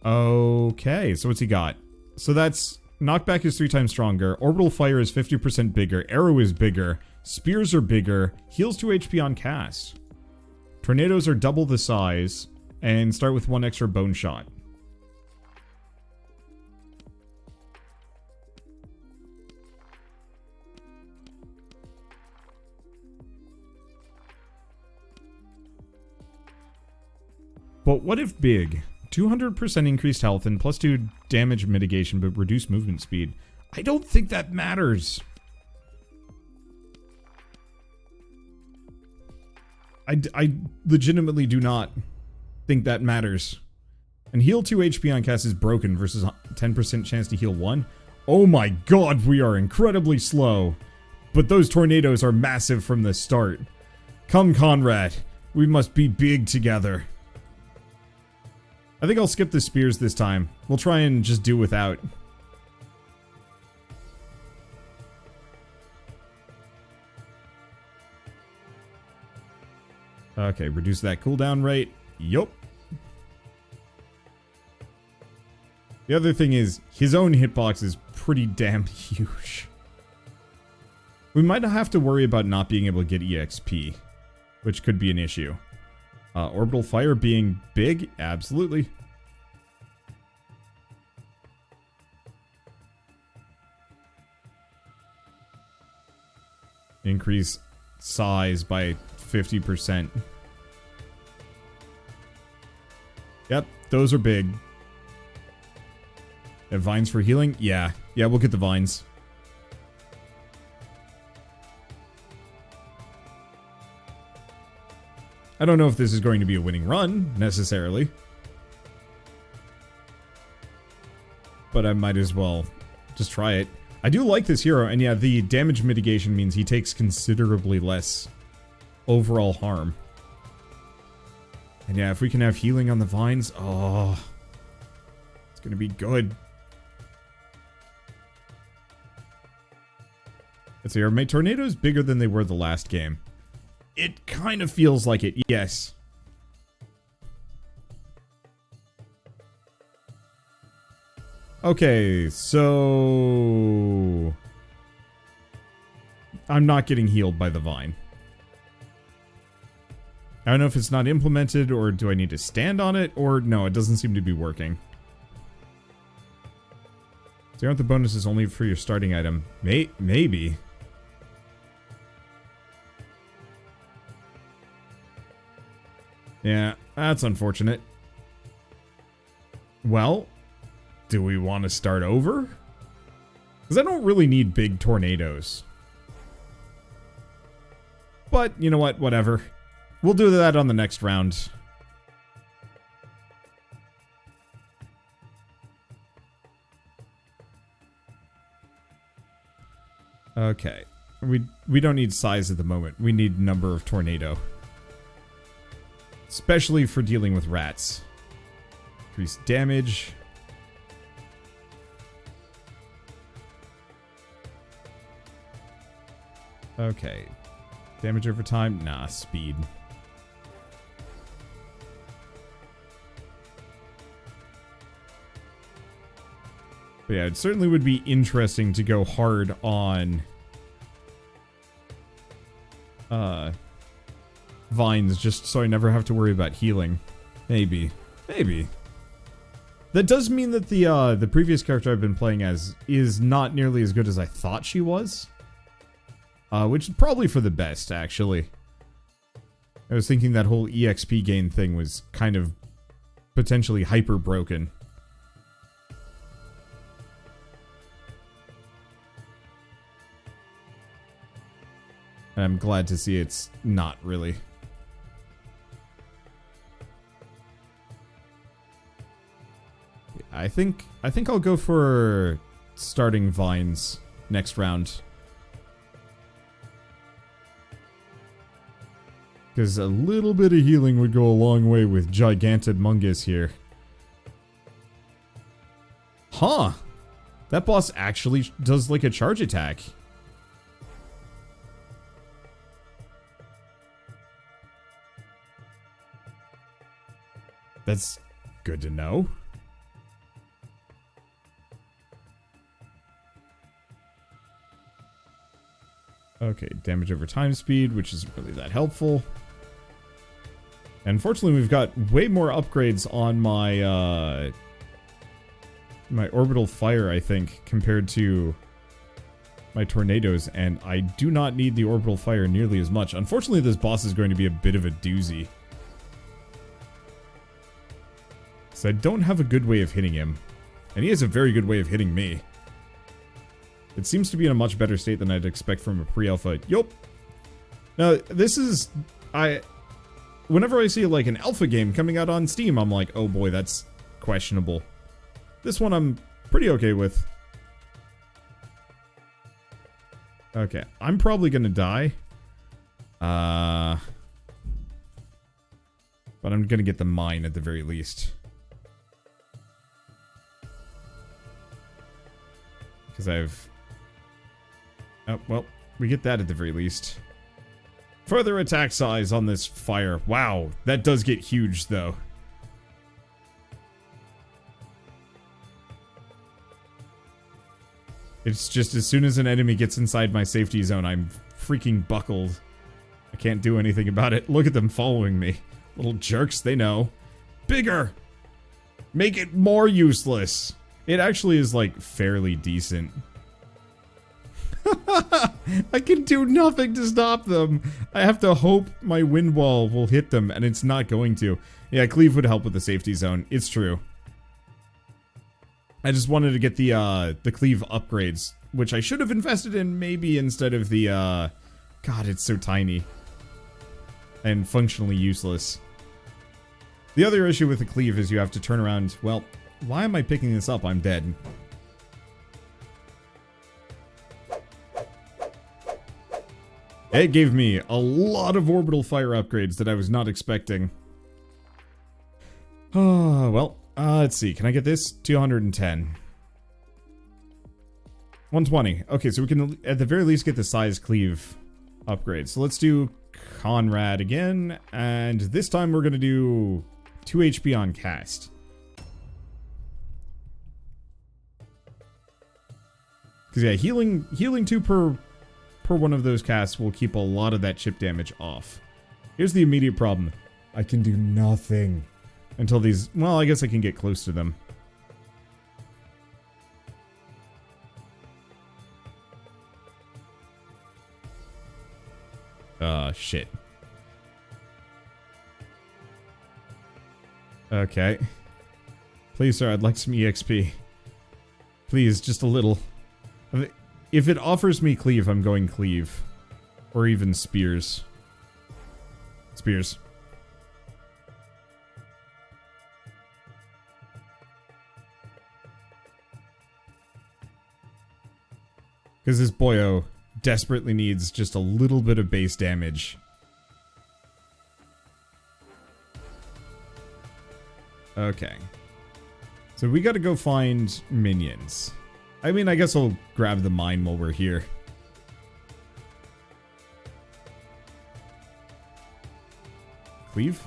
Okay, so what's he got? So that's... Knockback is 3 times stronger. Orbital fire is 50% bigger. Arrow is bigger. Spears are bigger. Heals 2 HP on cast. Tornadoes are double the size. And start with 1 extra bone shot. But what if Beeg? 200% increased health and plus 2 damage mitigation but reduced movement speed. I don't think that matters. I legitimately do not think that matters. And heal 2 HP on cast is broken versus 10% chance to heal 1. Oh my god, we are incredibly slow. But those tornadoes are massive from the start. Come, Conrad. We must be big together. I think I'll skip the spears this time. We'll try and just do without. Okay, reduce that cooldown rate. Yup. The other thing is, his own hitbox is pretty damn huge. We might have to worry about not being able to get EXP, which could be an issue. Orbital fire being big? Absolutely. Increase size by 50%. Yep, those are big. Have vines for healing? Yeah. Yeah, we'll get the vines. I don't know if this is going to be a winning run, necessarily. But I might as well just try it. I do like this hero, and yeah, the damage mitigation means he takes considerably less overall harm. And yeah, if we can have healing on the vines, oh, it's gonna be good. Let's see, are my tornadoes bigger than they were the last game? It kind of feels like it, yes. Okay, so... I'm not getting healed by the vine. I don't know if it's not implemented, or do I need to stand on it, or no, it doesn't seem to be working. So aren't the bonuses only for your starting item? Maybe. Yeah, that's unfortunate. Well, do we want to start over? Because I don't really need big tornadoes. But, you know what, whatever. We'll do that on the next round. Okay. We don't need size at the moment. We need number of tornado. Especially for dealing with rats. Increase damage. Okay. Damage over time? Nah, speed. But yeah, it certainly would be interesting to go hard on vines, just so I never have to worry about healing. Maybe. Maybe. That does mean that the previous character I've been playing as is not nearly as good as I thought she was. Which is probably for the best, actually. I was thinking that whole EXP gain thing was kind of potentially hyper broken. And I'm glad to see it's not really. I think I'll go for starting vines next round. Because a little bit of healing would go a long way with Giganted Mungus here. Huh. That boss actually does like a charge attack. That's good to know. Okay, damage over time speed, which isn't really that helpful. And unfortunately, we've got way more upgrades on my, my orbital fire, I think, compared to my tornadoes, and I do not need the orbital fire nearly as much. Unfortunately, this boss is going to be a bit of a doozy. So I don't have a good way of hitting him. And he has a very good way of hitting me. It seems to be in a much better state than I'd expect from a pre-alpha. Yup. Now, this is... Whenever I see, like, an alpha game coming out on Steam, I'm like, oh boy, that's questionable. This one I'm pretty okay with. Okay, I'm probably gonna die. But I'm gonna get the mine at the very least. Because I've... Oh, well, we get that at the very least. Further attack size on this fire. Wow, that does get huge, though. It's just as soon as an enemy gets inside my safety zone, I'm freaking buckled. I can't do anything about it. Look at them following me. Little jerks, they know. Bigger! Make it more useless! It actually is, like, fairly decent. I can do nothing to stop them. I have to hope my wind wall will hit them, and it's not going to. Yeah, cleave would help with the safety zone. It's true. I just wanted to get the cleave upgrades, which I should have invested in maybe instead of the, God, it's so tiny. And functionally useless. The other issue with the cleave is you have to turn around. Well, why am I picking this up? I'm dead. It gave me a lot of orbital fire upgrades that I was not expecting. Oh, well, let's see. Can I get this? 210. 120. Okay, so we can at the very least get the size cleave upgrade. So let's do Conrad again. And this time we're going to do 2 HP on cast. Because yeah, healing 2 per one of those casts will keep a lot of that chip damage off. Here's the immediate problem. I can do nothing until these... Well, I guess I can get close to them. Shit. Okay. Please, sir, I'd like some EXP. Please, just a little. If it offers me cleave, I'm going cleave. Or even spears. Spears. Because this boyo desperately needs just a little bit of base damage. Okay. So we gotta go find minions. I mean, I guess I'll grab the mine while we're here. Cleave?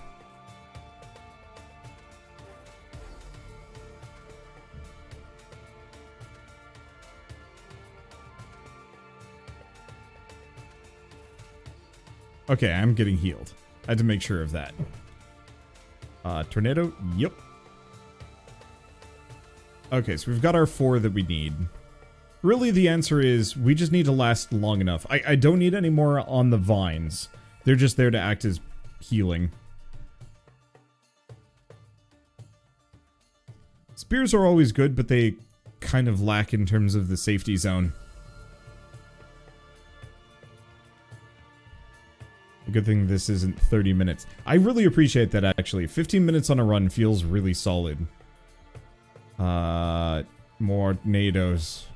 Okay, I'm getting healed. I had to make sure of that. Tornado? Yep. Okay, so we've got our 4 that we need. Really, the answer is we just need to last long enough. I don't need any more on the vines. They're just there to act as healing. Spears are always good, but they kind of lack in terms of the safety zone. A good thing this isn't 30 minutes. I really appreciate that, actually. 15 minutes on a run feels really solid. More tornadoes.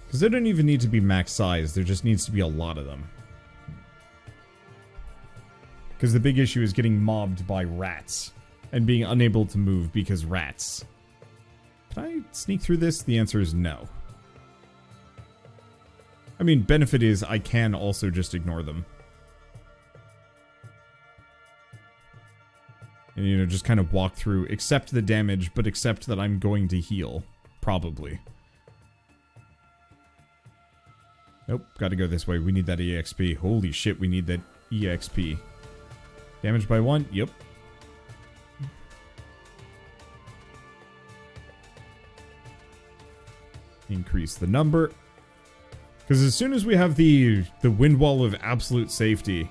Because they don't even need to be max size. There just needs to be a lot of them. Because the big issue is getting mobbed by rats. And being unable to move because rats. Can I sneak through this? The answer is no. I mean, benefit is I can also just ignore them. And, you know, just kind of walk through, accept the damage, but accept that I'm going to heal. Probably. Nope, gotta go this way. We need that EXP. Holy shit, we need that EXP. Damage by 1? Yep. Increase the number. Because as soon as we have the wind wall of absolute safety,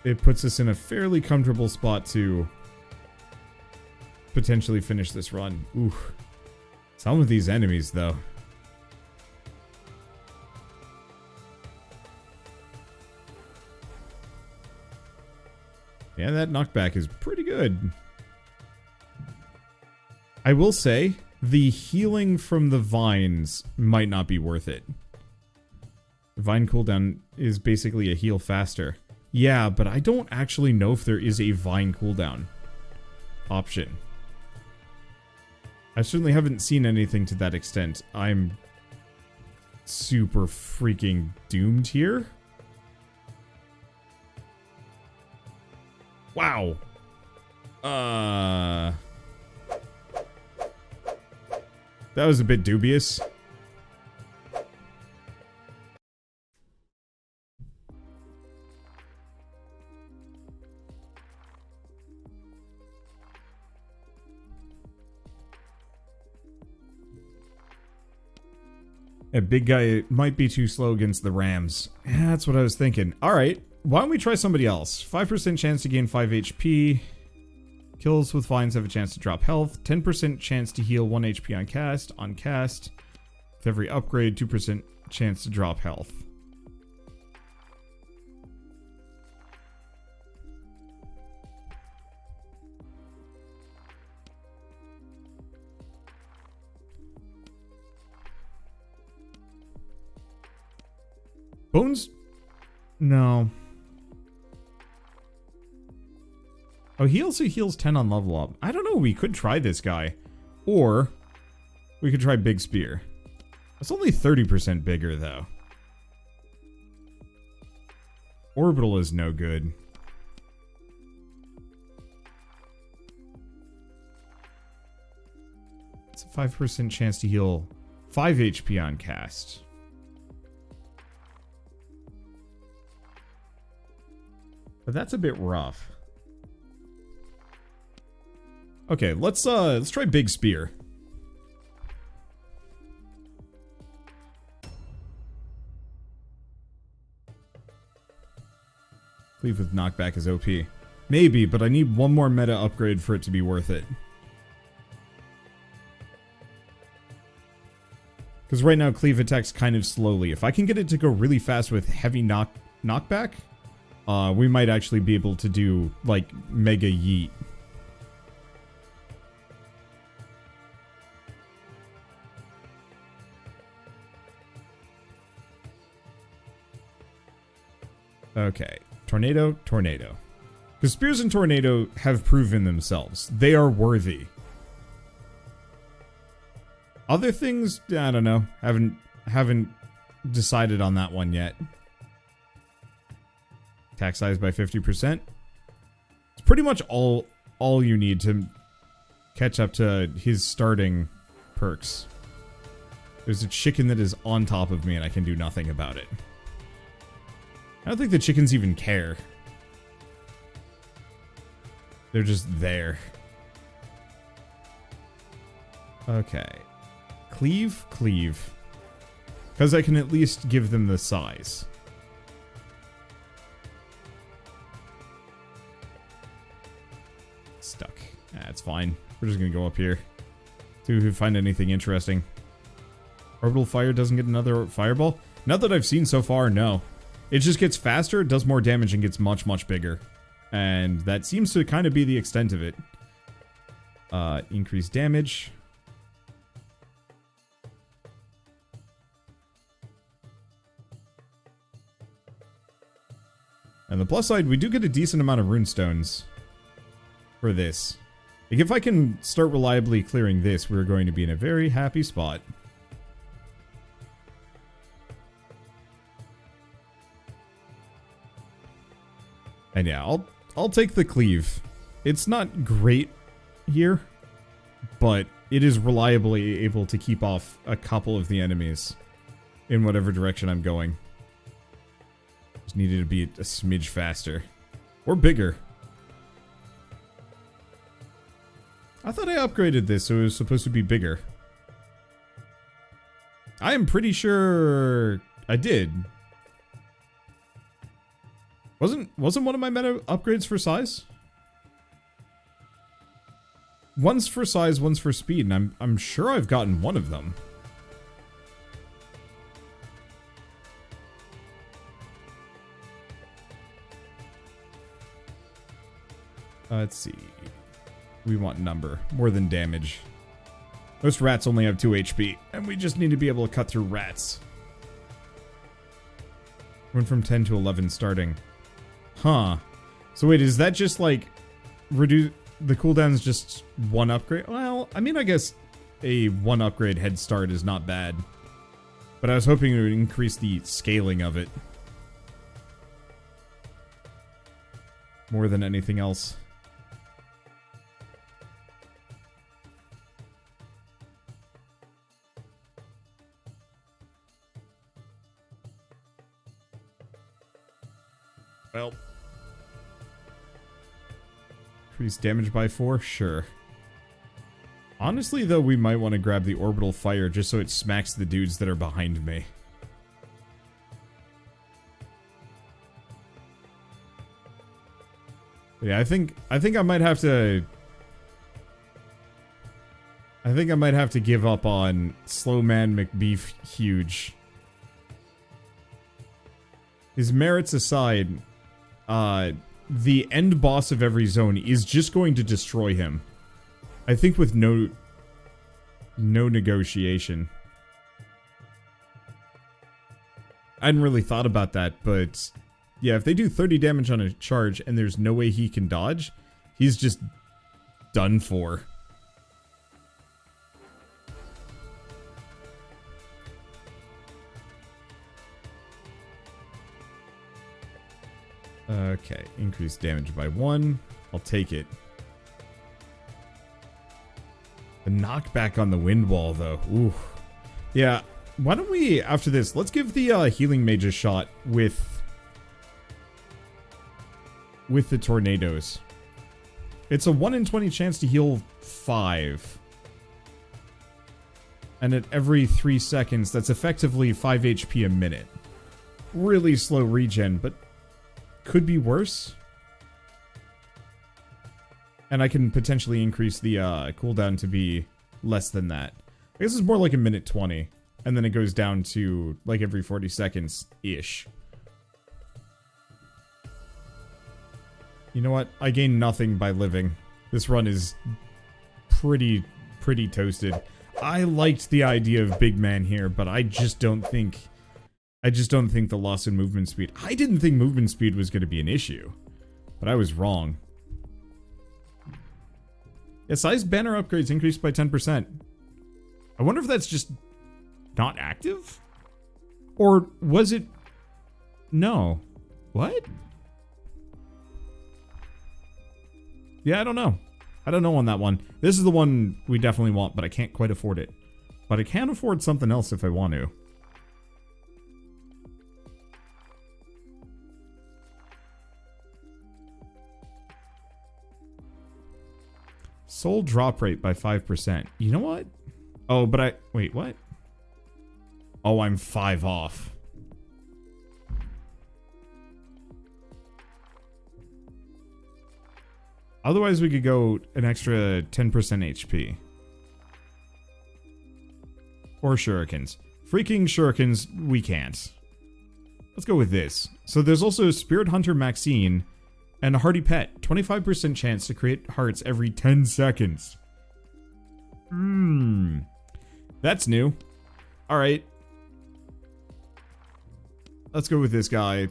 it puts us in a fairly comfortable spot to potentially finish this run. Ooh. Some of these enemies, though. Yeah, that knockback is pretty good. I will say, the healing from the vines might not be worth it. Vine cooldown is basically a heal faster. Yeah, but I don't actually know if there is a vine cooldown option. I certainly haven't seen anything to that extent. I'm super freaking doomed here. Wow. That was a bit dubious. A big guy might be too slow against the Rams. Yeah, that's what I was thinking. Alright, why don't we try somebody else? 5% chance to gain 5 HP. Kills with vines have a chance to drop health. 10% chance to heal 1 HP on cast. On cast, with every upgrade, 2% chance to drop health. Bones? No. Oh, he also heals 10 on level up. I don't know, we could try this guy. Or, we could try Big Spear. It's only 30% bigger, though. Orbital is no good. It's a 5% chance to heal 5 HP on cast. But that's a bit rough. Okay, let's try Big Spear. Cleave with knockback is OP. Maybe, but I need one more meta upgrade for it to be worth it. Because right now Cleave attacks kind of slowly. If I can get it to go really fast with heavy knockback, we might actually be able to do, like, Mega Yeet. Okay. Tornado, Tornado. Because Spears and Tornado have proven themselves. They are worthy. Other things, I don't know. Haven't decided on that one yet. Attack size by 50%. It's pretty much all you need to catch up to his starting perks. There's a chicken that is on top of me and I can do nothing about it. I don't think the chickens even care. They're just there. Okay. Cleave, cleave. Because I can at least give them the size. Stuck. That's fine. We're just gonna go up here. See if we find anything interesting. Orbital fire doesn't get another fireball? Not that I've seen so far, no. It just gets faster, does more damage, and gets much, much bigger. And that seems to kind of be the extent of it. Increased damage. And the plus side, we do get a decent amount of runestones for this. Like, if I can start reliably clearing this, we're going to be in a very happy spot. And yeah, I'll take the cleave. It's not great here, but it is reliably able to keep off a couple of the enemies in whatever direction I'm going. Just needed to be a smidge faster. Or bigger. I thought I upgraded this so it was supposed to be bigger. I am pretty sure I did. Wasn't one of my meta upgrades for size? One's for size, one's for speed, and I'm sure I've gotten one of them. Let's see. We want number more than damage. Most rats only have 2 HP, and we just need to be able to cut through rats. Went from 10 to 11 starting. Huh. So wait, is that just like reduce the cooldown's just one upgrade? Well, I mean, I guess a one upgrade head start is not bad. But I was hoping it would increase the scaling of it. More than anything else. Well. Increase damage by 4? Sure. Honestly, though, we might want to grab the orbital fire just so it smacks the dudes that are behind me. Yeah, I think I might have to... I think I might have to give up on Slowman McBeef Huge. His merits aside, the end boss of every zone is just going to destroy him. I think with no negotiation. I hadn't really thought about that, but yeah, if they do 30 damage on a charge and there's no way he can dodge, he's just done for. Okay, increase damage by 1. I'll take it. The knockback on the wind wall, though. Ooh. Yeah, why don't we, after this, let's give the healing mage a shot with the tornadoes. It's a 1 in 20 chance to heal 5. And at every 3 seconds, that's effectively 5 HP a minute. Really slow regen, but could be worse. And I can potentially increase the cooldown to be less than that. I guess it's more like a minute 20. And then it goes down to like every 40 seconds-ish. You know what? I gain nothing by living. This run is pretty toasted. I liked the idea of big man here, but I just don't think the loss in movement speed. I didn't think movement speed was going to be an issue, but I was wrong. Yeah, size banner upgrades increased by 10%. I wonder if that's just not active? Or was it... No. What? Yeah, I don't know. I don't know on that one. This is the one we definitely want, but I can't quite afford it. But I can afford something else if I want to. Soul drop rate by 5%. You know what? Oh, but I... Wait, what? Oh, I'm 5 off. Otherwise, we could go an extra 10% HP. Or shurikens. Freaking shurikens, we can't. Let's go with this. So there's also Spirit Hunter Maxine and a Hardy Pet. 25% chance to create hearts every 10 seconds. That's new. Alright. Let's go with this guy.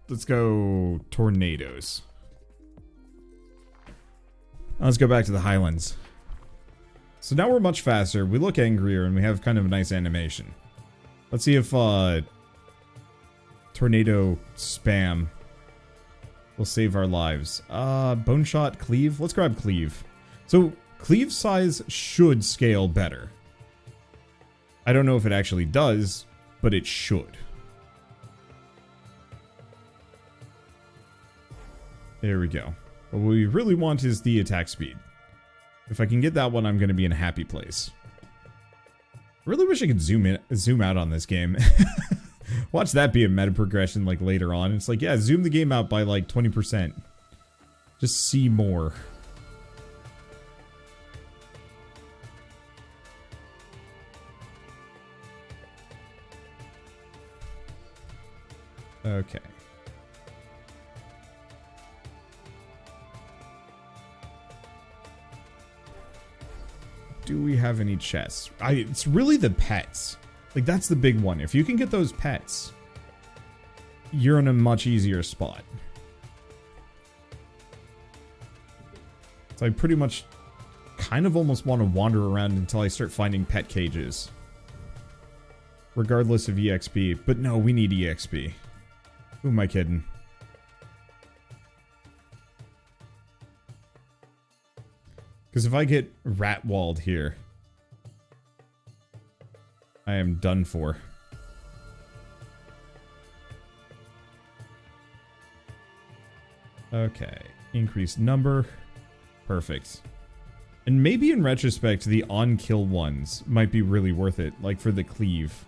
Let's go tornadoes. Let's go back to the Highlands. So now we're much faster, we look angrier, and we have kind of a nice animation. Let's see if tornado spam will save our lives. Bone shot, cleave. Let's grab cleave. So Cleave size should scale better. I don't know if it actually does, but it should. There we go. What we really want is the attack speed. If I can get that one, I'm going to be in a happy place. Really wish I could zoom out on this game. Watch that be a meta progression like later on. It's like, yeah, zoom the game out by like 20%. Just see more. Okay. Do we have any chests? It's really the pets. Like, that's the big one. If you can get those pets, you're in a much easier spot. So I pretty much kind of almost want to wander around until I start finding pet cages. Regardless of EXP. But no, we need EXP. Who am I kidding? Because if I get rat-walled here, I am done for. Okay. Increased number. Perfect. And maybe in retrospect, the on-kill ones might be really worth it. Like for the cleave.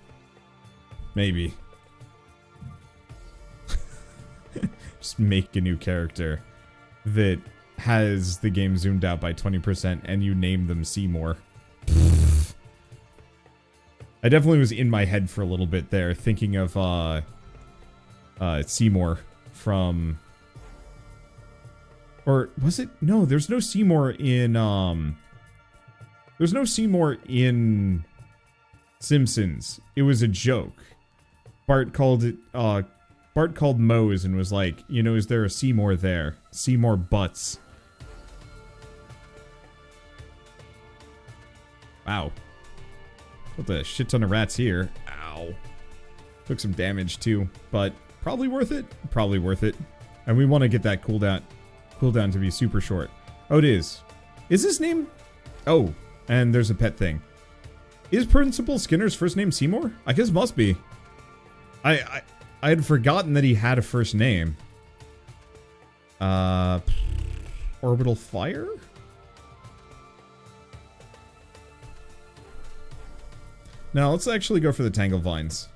Maybe. Just make a new character that has the game zoomed out by 20% and you name them Seymour. I definitely was in my head for a little bit there, thinking of Seymour from... Or was it? No, there's no Seymour in there's no Seymour in Simpsons. It was a joke. Bart called Moe's and was like, you know, is there a Seymour there? Seymour Butts. Wow. Put a shit ton of rats here. Ow. Took some damage too, but probably worth it. Probably worth it. And we want to get that cooldown to be super short. Oh, it is. Is his name? Oh, and there's a pet thing. Is Principal Skinner's first name Seymour? I guess must be. I had forgotten that he had a first name. Orbital Fire? Now, let's actually go for the Tangle Vines.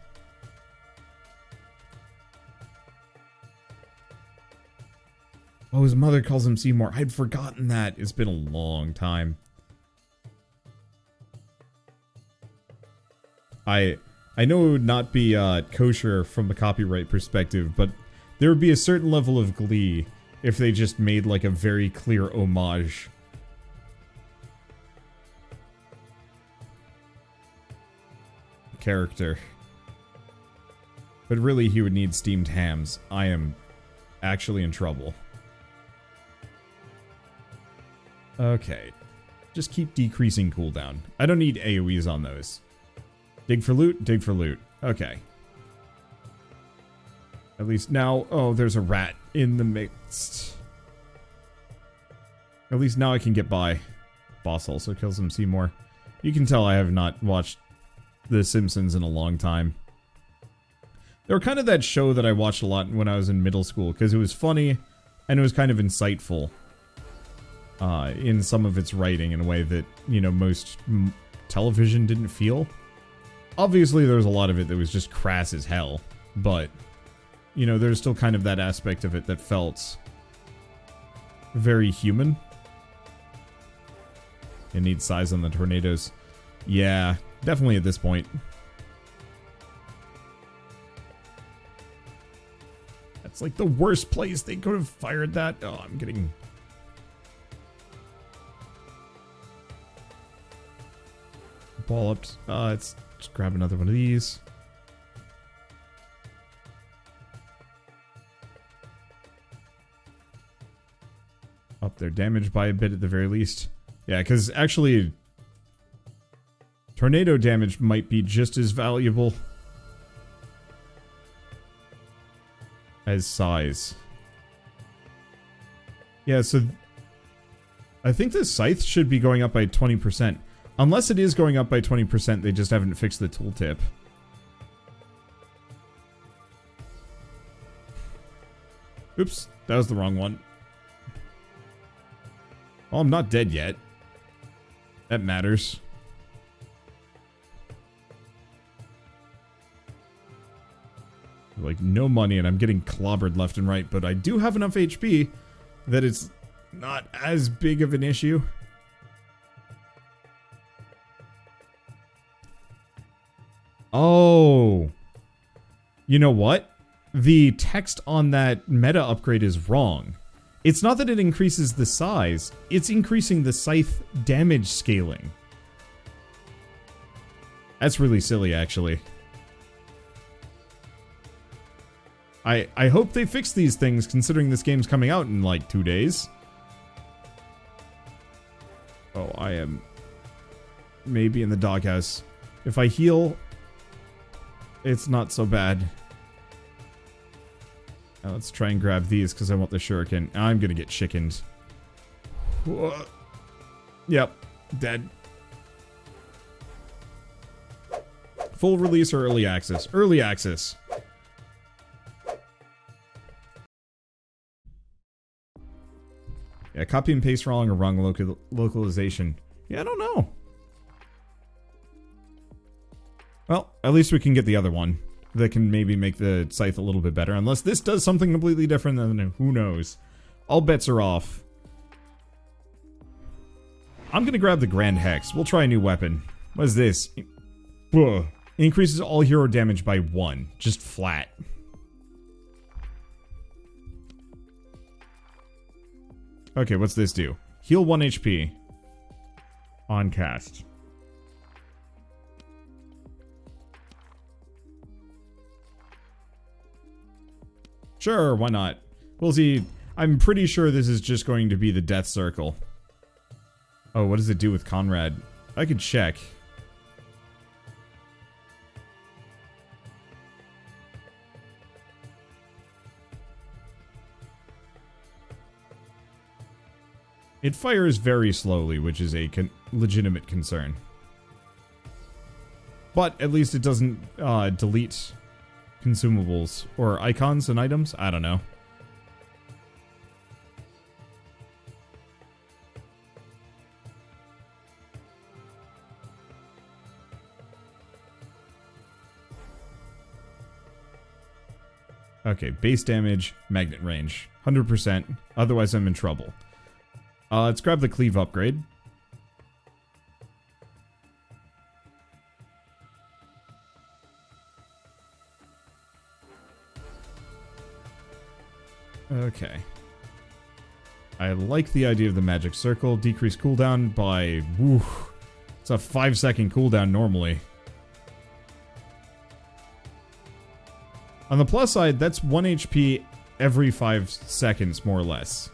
Oh, his mother calls him Seymour. I'd forgotten that. It's been a long time. I know it would not be kosher from a copyright perspective, but there would be a certain level of glee if they just made like a very clear homage. Character. But really, he would need steamed hams. I am actually in trouble. Okay. Just keep decreasing cooldown. I don't need AoEs on those. Dig for loot, dig for loot. Okay. At least now... Oh, there's a rat in the mix. At least now I can get by. Boss also kills him Seymour. You can tell I have not watched The Simpsons in a long time. They were kind of that show that I watched a lot when I was in middle school, because it was funny, and it was kind of insightful. In some of its writing in a way that, you know, most television didn't feel. Obviously, there was a lot of it that was just crass as hell, but, you know, there's still kind of that aspect of it that felt very human. It needs size on the tornadoes. Yeah, definitely at this point. That's like the worst place they could have fired that. Oh, I'm getting... ball up. Let's just grab another one of these. Up their damage by a bit at the very least. Yeah, because actually, tornado damage might be just as valuable as size. Yeah, so I think the Scythe should be going up by 20%. Unless it is going up by 20%, they just haven't fixed the tooltip. Oops, that was the wrong one. Well, I'm not dead yet. That matters. Like, no money, and I'm getting clobbered left and right, but I do have enough HP that it's not as big of an issue. Oh. You know what? The text on that meta upgrade is wrong. It's not that it increases the size, it's increasing the Scythe damage scaling. That's really silly, actually. I hope they fix these things, considering this game's coming out in, like, 2 days. Oh, I am maybe in the doghouse. If I heal, it's not so bad. Now let's try and grab these, because I want the shuriken. I'm gonna get chickened. Yep, dead. Full release or early access? Early access. Yeah, copy and paste wrong or wrong localization. Yeah, I don't know. Well, at least we can get the other one. That can maybe make the Scythe a little bit better. Unless this does something completely different, then who knows. All bets are off. I'm gonna grab the Grand Hex. We'll try a new weapon. What is this? It increases all hero damage by 1. Just flat. Okay, what's this do? Heal 1 HP. On cast. Sure, why not? We'll see. I'm pretty sure this is just going to be the death circle. Oh, what does it do with Conrad? I could check. It fires very slowly, which is a legitimate concern. But at least it doesn't delete consumables or icons and items. I don't know. Okay, base damage, magnet range, 100%. Otherwise, I'm in trouble. Let's grab the cleave upgrade. Okay. I like the idea of the magic circle. Decrease cooldown by... Woo, it's a 5-second cooldown normally. On the plus side, that's 1 HP every 5 seconds, more or less.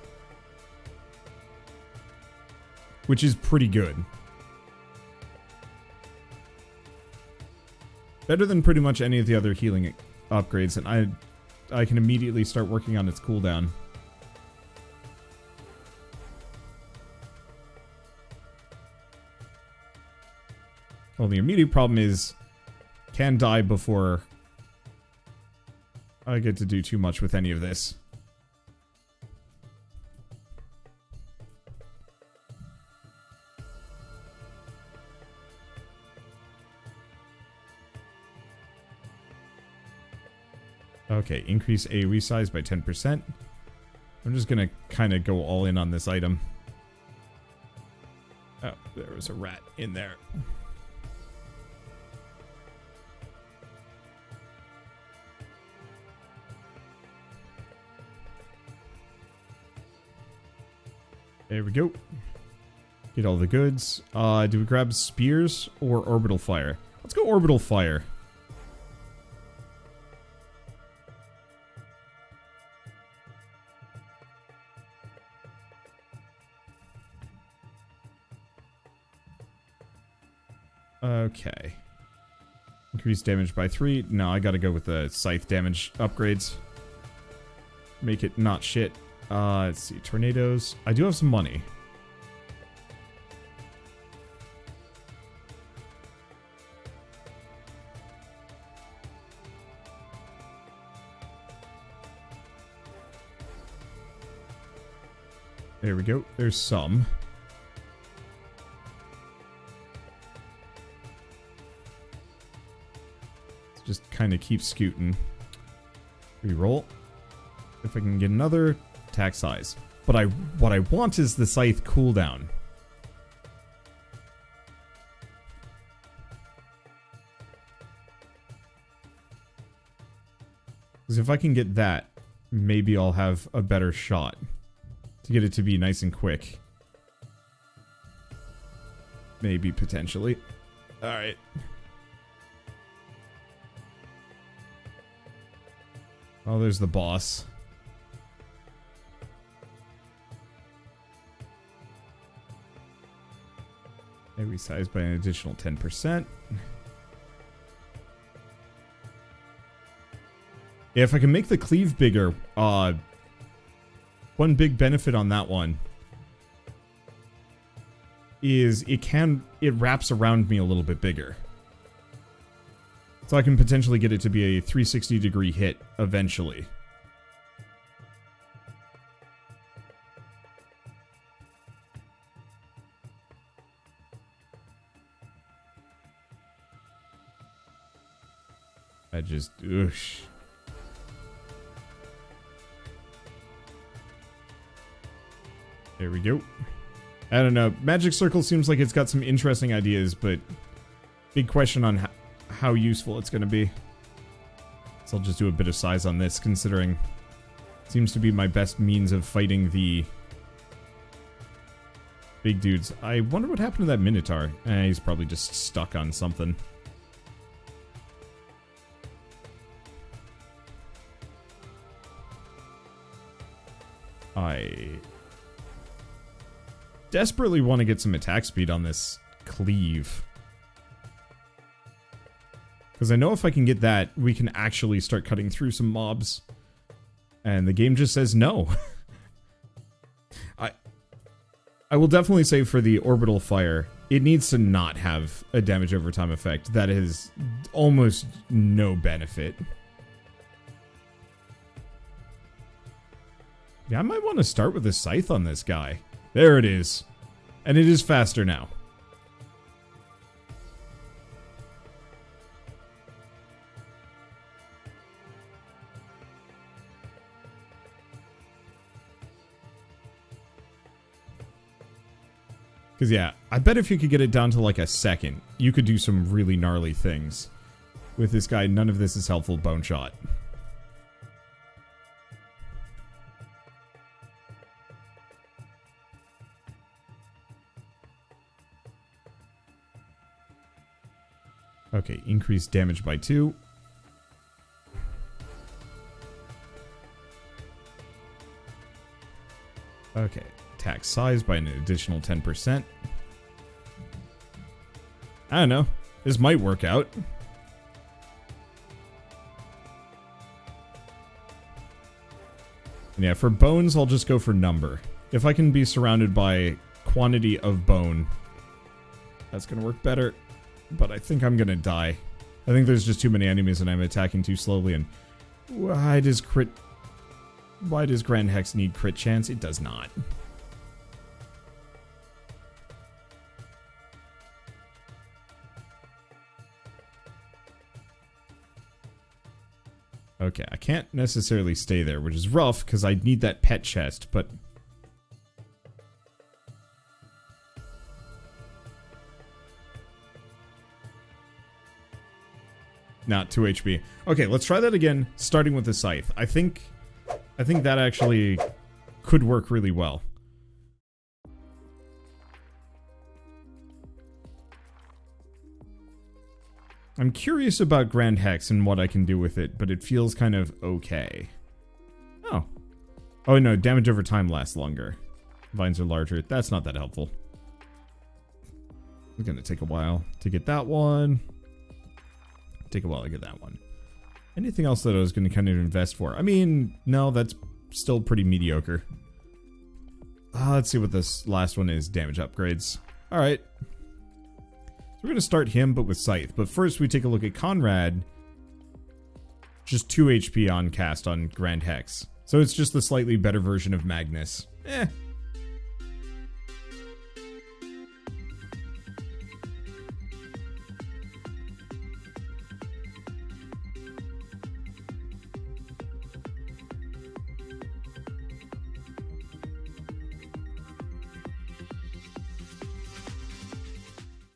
Which is pretty good. Better than pretty much any of the other healing upgrades, and I can immediately start working on its cooldown. Well, the immediate problem is, can die before I get to do too much with any of this. Okay, increase AoE size by 10%. I'm just gonna kind of go all in on this item. Oh, there was a rat in there. There we go. Get all the goods. Do we grab spears or orbital fire? Let's go orbital fire. Okay. Increase damage by 3. No, I gotta go with the Scythe damage upgrades. Make it not shit. Let's see. Tornadoes. I do have some money. There we go. There's some. Let's just kind of keep scooting. Reroll. If I can get another attack size. But what I want is the Scythe cooldown. Because if I can get that, maybe I'll have a better shot to get it to be nice and quick. Maybe, potentially. Alright. Oh, there's the boss. Maybe size by an additional 10%. Yeah, if I can make the cleave bigger, one big benefit on that one is it wraps around me a little bit bigger. So I can potentially get it to be a 360-degree hit eventually. I just, oosh. There we go. I don't know. Magic Circle seems like it's got some interesting ideas, but big question on how useful it's going to be. So I'll just do a bit of size on this, considering it seems to be my best means of fighting the big dudes. I wonder what happened to that Minotaur. He's probably just stuck on something. I desperately want to get some attack speed on this cleave. Because I know if I can get that, we can actually start cutting through some mobs. And the game just says no. I will definitely say for the orbital fire, it needs to not have a damage over time effect. That is almost no benefit. Yeah, I might want to start with a Scythe on this guy. There it is. And it is faster now. Because, yeah, I bet if you could get it down to like a second, you could do some really gnarly things. With this guy, none of this is helpful. Bone shot. Okay, increased damage by 2. Okay, attack size by an additional 10%. I don't know. This might work out. And yeah, for bones, I'll just go for number. If I can be surrounded by quantity of bone, that's going to work better. But I think I'm gonna die. I think there's just too many enemies and I'm attacking too slowly. And why does Grand Hex need crit chance? It does not. Okay, I can't necessarily stay there, which is rough because I need that pet chest, but not 2 HP. Okay, let's try that again, starting with the Scythe. I think that actually could work really well. I'm curious about Grand Hex and what I can do with it, but it feels kind of okay. Oh. Oh no, damage over time lasts longer. Vines are larger. That's not that helpful. It's gonna take a while to get that one. Take a while to get that one. Anything else that I was going to kind of invest for? I mean, no, that's still pretty mediocre. Let's see what this last one is. Damage upgrades. Alright. So we're going to start him, but with Scythe. But first, we take a look at Conrad. Just 2 HP on cast on Grand Hex. So it's just the slightly better version of Magnus.